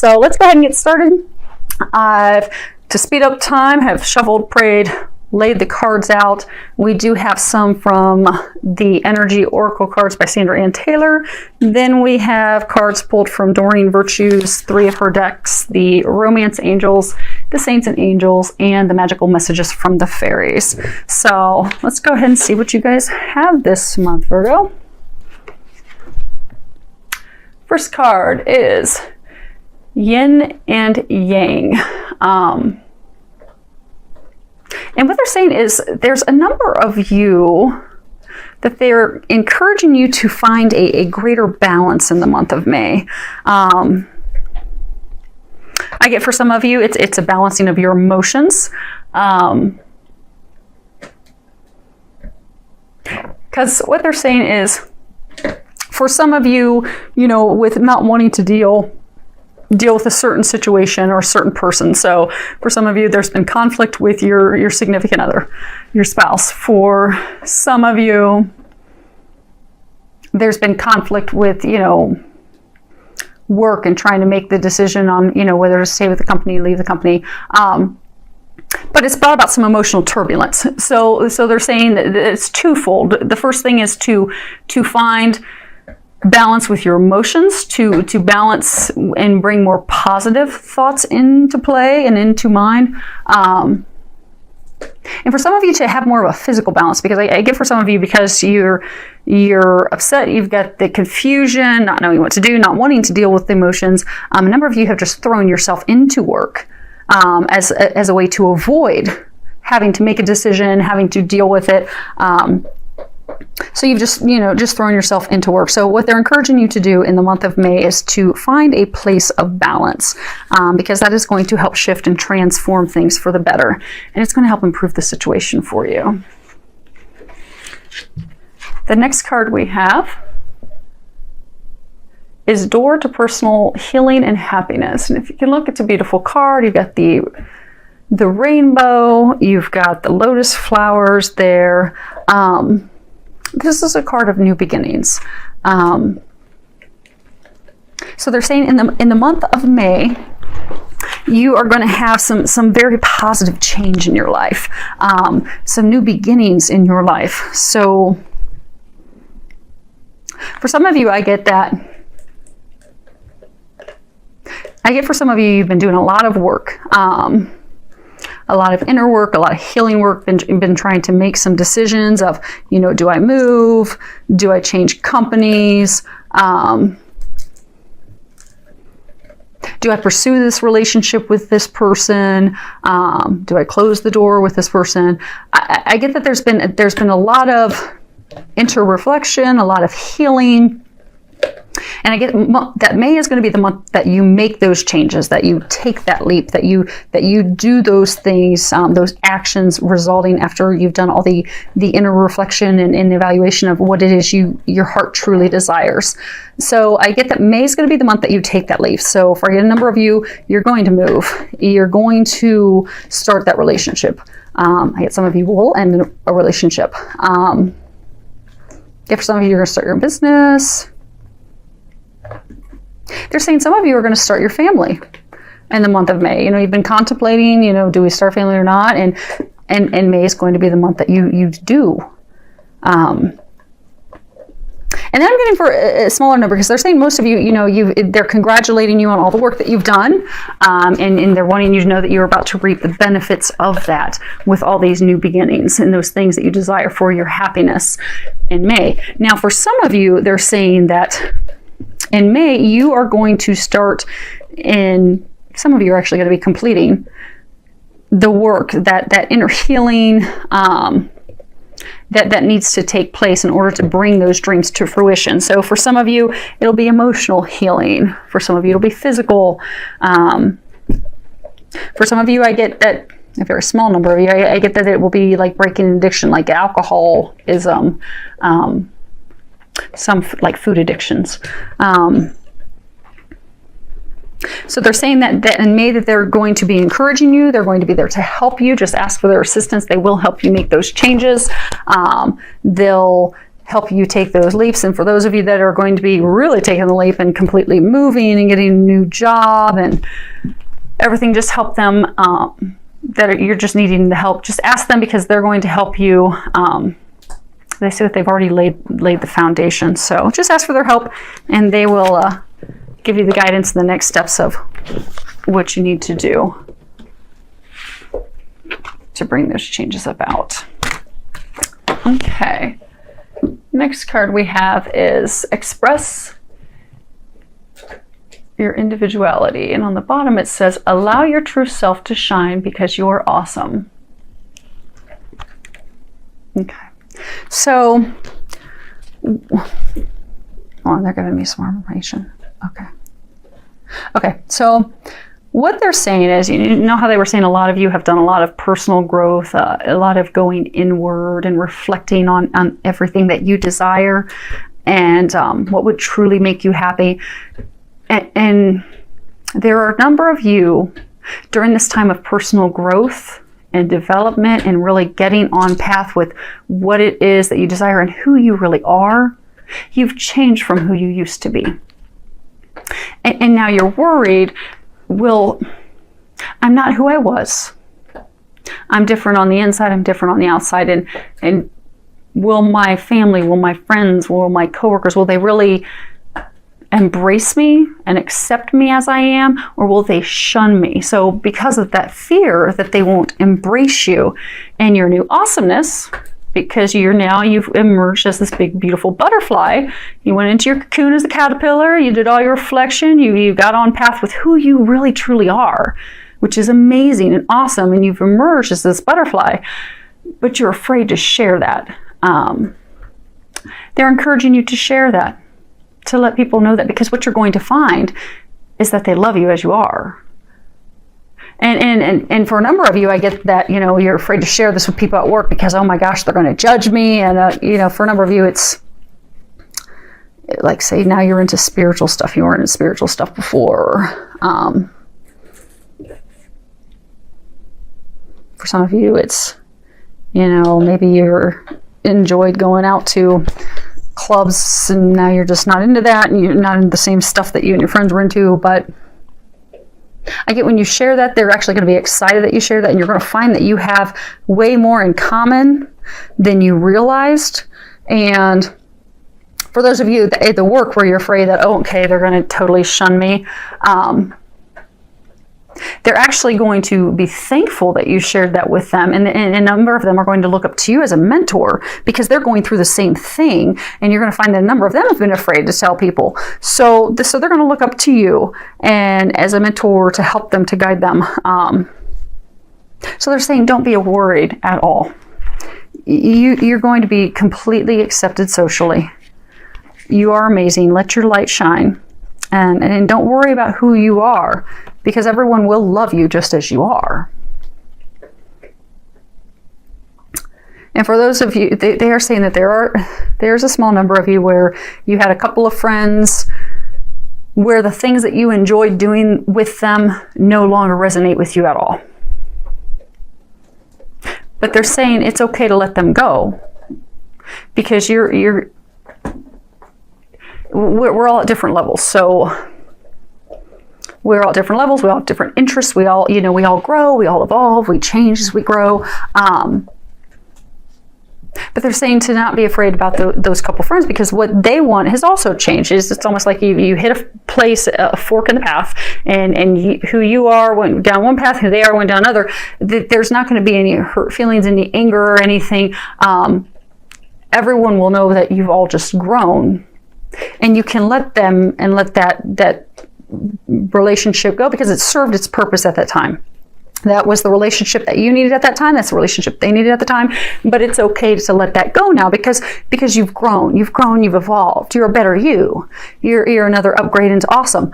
So let's go ahead and get started. To speed up time, have shuffled, prayed, laid the cards out. We do have some from the Energy Oracle cards by Sandra Ann Taylor. Then we have cards pulled from Doreen Virtue's 3 of her decks, the Romance Angels, the Saints and Angels, and the Magical Messages from the Fairies. So let's go ahead and see what you guys have this month, Virgo. First card is Yin and Yang. And what they're saying is there's a number of you that they're encouraging you to find a greater balance in the month of May. I get for some of you, it's a balancing of your emotions. Because what they're saying is, for some of you, with not wanting to deal with a certain situation or a certain person. So for some of you, there's been conflict with your significant other, your spouse. For some of you, there's been conflict with, work and trying to make the decision on, whether to stay with the company, leave the company. But it's brought about some emotional turbulence. So they're saying that it's twofold. The first thing is to find balance with your emotions, to balance and bring more positive thoughts into play and into mind. And for some of you to have more of a physical balance, because I get for some of you, because you're upset, you've got the confusion, not knowing what to do, not wanting to deal with the emotions. A number of you have just thrown yourself into work as a way to avoid having to make a decision, having to deal with it. So you've just thrown yourself into work. So what they're encouraging you to do in the month of May is to find a place of balance, because that is going to help shift and transform things for the better. And it's going to help improve the situation for you. The next card we have is Door to Personal Healing and Happiness. And if you can look, it's a beautiful card. You've got the rainbow, you've got the lotus flowers there. This is a card of new beginnings. So they're saying in the month of May, you are going to have some very positive change in your life, some new beginnings in your life. So for some of you, I get that. For some of you, you've been doing a lot of work. A lot of inner work, a lot of healing work, been trying to make some decisions of, do I move? Do I change companies? Do I pursue this relationship with this person? Do I close the door with this person? I get that there's been a lot of inter-reflection, a lot of healing. And I get that May is going to be the month that you make those changes, that you take that leap, that you do those things, those actions resulting after you've done all the inner reflection and evaluation of what it is your heart truly desires. So I get that May is going to be the month that you take that leap. So for a number of you, you're going to move. You're going to start that relationship. I get some of you will end a relationship. For some of you, you're going to start your business. They're saying some of you are going to start your family in the month of May. You've been contemplating, do we start a family or not? And May is going to be the month that you do. And then I'm getting for a smaller number, because they're saying most of you, they're congratulating you on all the work that you've done. And they're wanting you to know that you're about to reap the benefits of that with all these new beginnings and those things that you desire for your happiness in May. Now, for some of you, they're saying that in May, you are going to start some of you are actually going to be completing the work, that inner healing that needs to take place in order to bring those dreams to fruition. So for some of you, it'll be emotional healing. For some of you, it'll be physical. For some of you, I get that, a very small number of you, I get that it will be like breaking an addiction, like alcoholism, some like food addictions. So they're saying that in May that they're going to be encouraging you. They're going to be there to help you. Just ask for their assistance. They will help you make those changes. They'll help you take those leaps. And for those of you that are going to be really taking the leap and completely moving and getting a new job and everything, just help them that you're just needing the help. Just ask them, because they're going to help you. They say that they've already laid the foundation. So just ask for their help, and they will give you the guidance and the next steps of what you need to do to bring those changes about. Okay. Next card we have is express your individuality. And on the bottom it says, allow your true self to shine because you're awesome. Okay. So, they're giving me some more information. Okay. So what they're saying is, you know how they were saying a lot of you have done a lot of personal growth, a lot of going inward and reflecting on everything that you desire and what would truly make you happy. And there are a number of you during this time of personal growth and development and really getting on path with what it is that you desire and who you really are. You've changed from who you used to be. And now you're worried, I'm not who I was. I'm different on the inside, I'm different on the outside. And will my family, will my friends, will my coworkers, will they really embrace me and accept me as I am, or will they shun me? So because of that fear that they won't embrace you and your new awesomeness, because you've emerged as this big, beautiful butterfly. You went into your cocoon as a caterpillar, you did all your reflection, you got on path with who you really truly are, which is amazing and awesome, and you've emerged as this butterfly, but you're afraid to share that. They're encouraging you to share that, to let people know that, because what you're going to find is that they love you as you are. And for a number of you, I get that, you're afraid to share this with people at work because, oh my gosh, they're going to judge me. And, for a number of you, it's like, say, now you're into spiritual stuff. You weren't into spiritual stuff before. For some of you, it's, maybe you're enjoyed going out to clubs and now you're just not into that and you're not into the same stuff that you and your friends were into. But I get when you share that, they're actually going to be excited that you share that, and you're going to find that you have way more in common than you realized. And for those of you at the work where you're afraid that, they're going to totally shun me, they're actually going to be thankful that you shared that with them. And a number of them are going to look up to you as a mentor because they're going through the same thing. And you're going to find that a number of them have been afraid to tell people. So they're going to look up to you and as a mentor to help them, to guide them. So they're saying, don't be worried at all. You're going to be completely accepted socially. You are amazing. Let your light shine. And don't worry about who you are, because everyone will love you just as you are. And for those of you, they are saying that there's a small number of you where you had a couple of friends where the things that you enjoyed doing with them no longer resonate with you at all. But they're saying it's okay to let them go, because we're all at different levels. So we're all at different levels. We all have different interests. We all grow, we all evolve, we change as we grow. But they're saying to not be afraid about those couple friends, because what they want has also changed. It's almost like you hit a fork in the path, and who you are went down one path, who they are went down another. There's not going to be any hurt feelings, any anger or anything. Everyone will know that you've all just grown. And you can let them and let that relationship go, because it served its purpose at that time. That was the relationship that you needed at that time. That's the relationship they needed at the time. But it's okay to let that go now, because you've grown, you've evolved. You're a better you. You're another upgrade into awesome.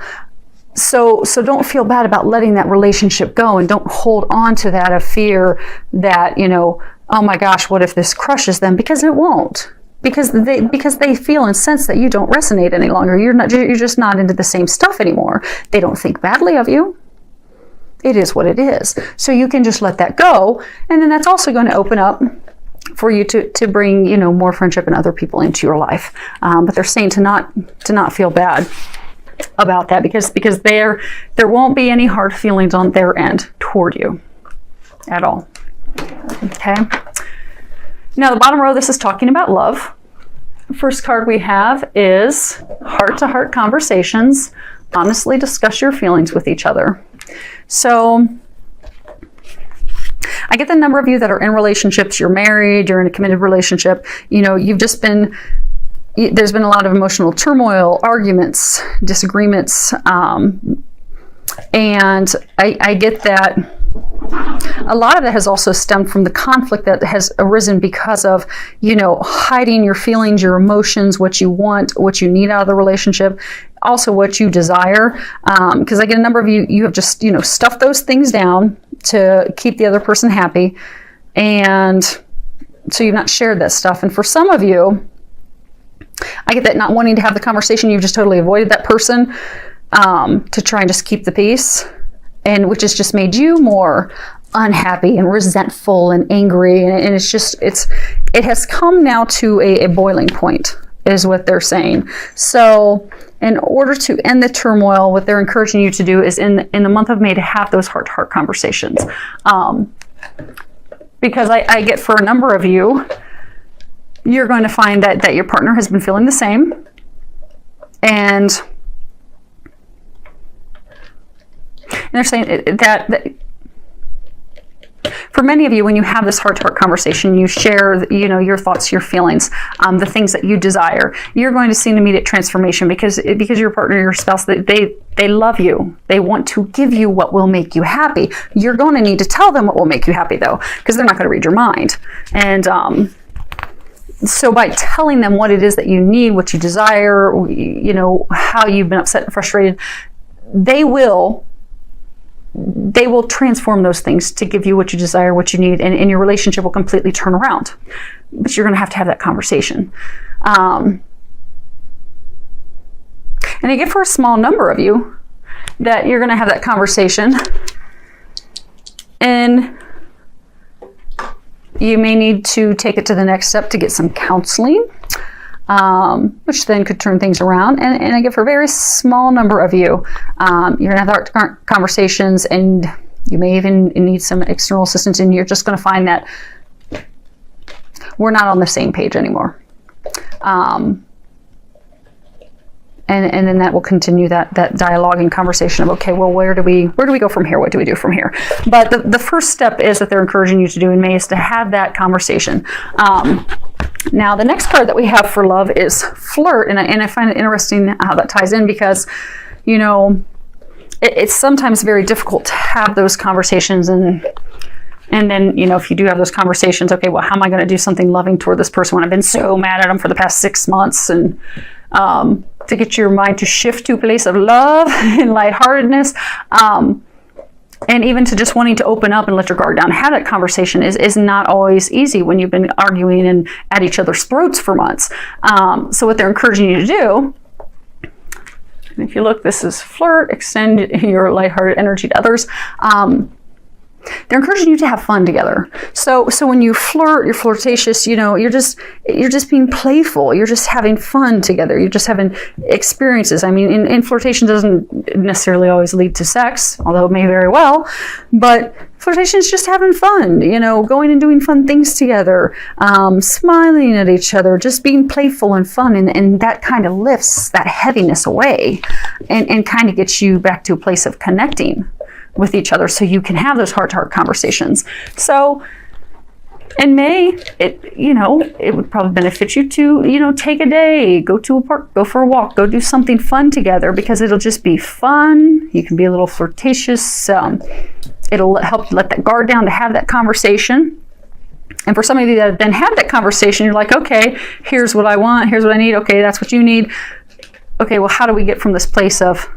So don't feel bad about letting that relationship go, and don't hold on to that of fear that, oh my gosh, what if this crushes them? Because it won't. Because they feel and sense that you don't resonate any longer. You're just not into the same stuff anymore. They don't think badly of you. It is what it is. So you can just let that go, and then that's also going to open up for you to bring, you know, more friendship and other people into your life. But they're saying to not feel bad about that, because there won't be any hard feelings on their end toward you at all. Okay. Now the bottom row, this is talking about love. The first card we have is heart-to-heart conversations. Honestly discuss your feelings with each other. So I get the number of you that are in relationships, you're married, you're in a committed relationship, you know, there's been a lot of emotional turmoil, arguments, disagreements, and I get that a lot of that has also stemmed from the conflict that has arisen because of, you know, hiding your feelings, your emotions, what you want, what you need out of the relationship, also what you desire. Because I get a number of you have just, you know, stuffed those things down to keep the other person happy. And so you've not shared that stuff. And for some of you, I get that not wanting to have the conversation, you've just totally avoided that person to try and just keep the peace. And which has just made you more unhappy and resentful and angry. And it's just, it has come now to a boiling point, is what they're saying. So in order to end the turmoil, what they're encouraging you to do is in the month of May to have those heart-to-heart conversations. Because I get for a number of you, you're going to find that your partner has been feeling the same. And they're saying that for many of you, when you have this heart-to-heart conversation, you share, you know, your thoughts, your feelings, the things that you desire. You're going to see an immediate transformation because your partner, your spouse, they love you. They want to give you what will make you happy. You're going to need to tell them what will make you happy, though, because they're not going to read your mind. And so by telling them what it is that you need, what you desire, you know, how you've been upset and frustrated, they will transform those things to give you what you desire, what you need, and your relationship will completely turn around. But you're going to have that conversation. And I get for a small number of you that you're going to have that conversation, and you may need to take it to the next step to get some counseling, which then could turn things around. And I get for a very small number of you, you're going to have heart conversations, and you may even need some external assistance, and you're just going to find that we're not on the same page anymore. And then that will continue that dialogue and conversation of, okay, well, where do we go from here? What do we do from here? But the first step is that they're encouraging you to do in May is to have that conversation. Now, the next card that we have for love is flirt, and I find it interesting how that ties in because, you know, it's sometimes very difficult to have those conversations, and then, you know, if you do have those conversations, okay, well, how am I going to do something loving toward this person when I've been so mad at them for the past 6 months? And to get your mind to shift to a place of love and lightheartedness, and even to just wanting to open up and let your guard down. Have that conversation is not always easy when you've been arguing and at each other's throats for months. So what they're encouraging you to do, and if you look, this is flirt, extend your lighthearted energy to others. They're encouraging you to have fun together. So when you flirt, you're flirtatious, you know, you're just being playful. You're just having fun together. You're just having experiences. I mean, in flirtation doesn't necessarily always lead to sex, although it may very well, but flirtation is just having fun, you know, going and doing fun things together, smiling at each other, just being playful and fun. And that kind of lifts that heaviness away and kind of gets you back to a place of connecting with each other so you can have those heart-to-heart conversations. So in May, it would probably benefit you to, you know, take a day, go to a park, go for a walk, go do something fun together, because it'll just be fun. You can be a little flirtatious. It'll help let that guard down to have that conversation. And for some of you that then have that conversation, you're like, okay, here's what I want, here's what I need. Okay, that's what you need. Okay, well, how do we get from this place of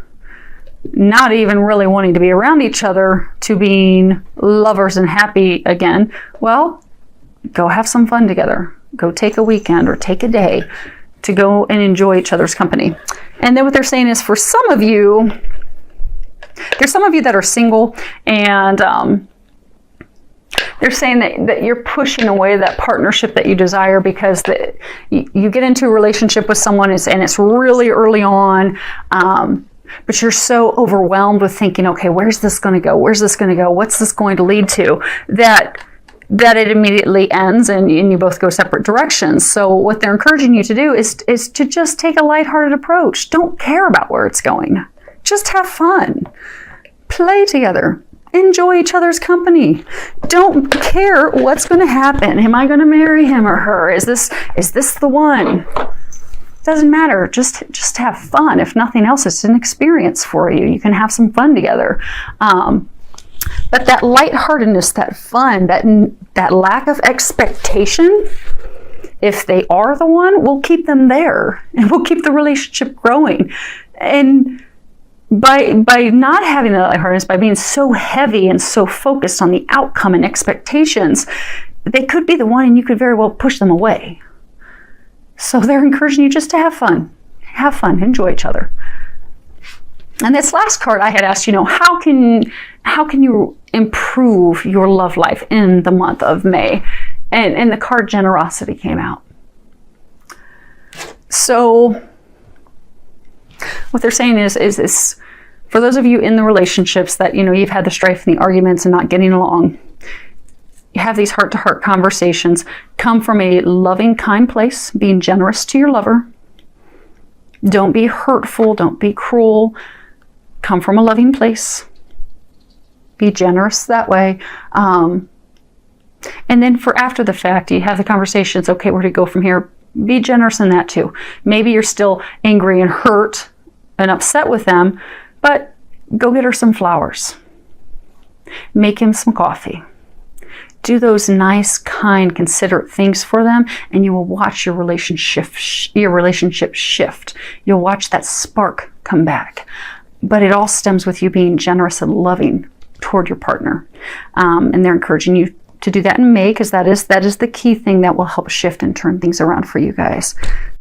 not even really wanting to be around each other to being lovers and happy again? Well, go have some fun together. Go take a weekend or take a day to go and enjoy each other's company. And then what they're saying is, for some of you, there's some of you that are single, and They're saying that you're pushing away that partnership that you desire because you get into a relationship with someone and it's really early on, but you're so overwhelmed with thinking, okay, where's this going to go? Where's this going to go? What's this going to lead to? That it immediately ends and you both go separate directions. So what they're encouraging you to do is to just take a lighthearted approach. Don't care about where it's going. Just have fun. Play together. Enjoy each other's company. Don't care what's going to happen. Am I going to marry him or her? Is this the one? Doesn't matter. Just have fun. If nothing else, it's an experience for you. You can have some fun together. But that lightheartedness, that fun, that lack of expectation, if they are the one, we'll keep them there and we'll keep the relationship growing. And by not having that lightheartedness, by being so heavy and so focused on the outcome and expectations, they could be the one and you could very well push them away. So they're encouraging you just to have fun. Have fun, enjoy each other. And this last card I had asked, how can you improve your love life in the month of May? And the card generosity came out. So what they're saying is for those of you in the relationships that, you've had the strife and the arguments and not getting along, you have these heart-to-heart conversations. Come from a loving, kind place, being generous to your lover. Don't be hurtful. Don't be cruel. Come from a loving place. Be generous that way. And then for after the fact, you have the conversations, okay, where do you go from here? Be generous in that too. Maybe you're still angry and hurt and upset with them, but go get her some flowers. Make him some coffee. Do those nice, kind, considerate things for them, and you will watch your relationship shift. You'll watch that spark come back. But it all stems with you being generous and loving toward your partner. And they're encouraging you to do that in May, because that is the key thing that will help shift and turn things around for you guys.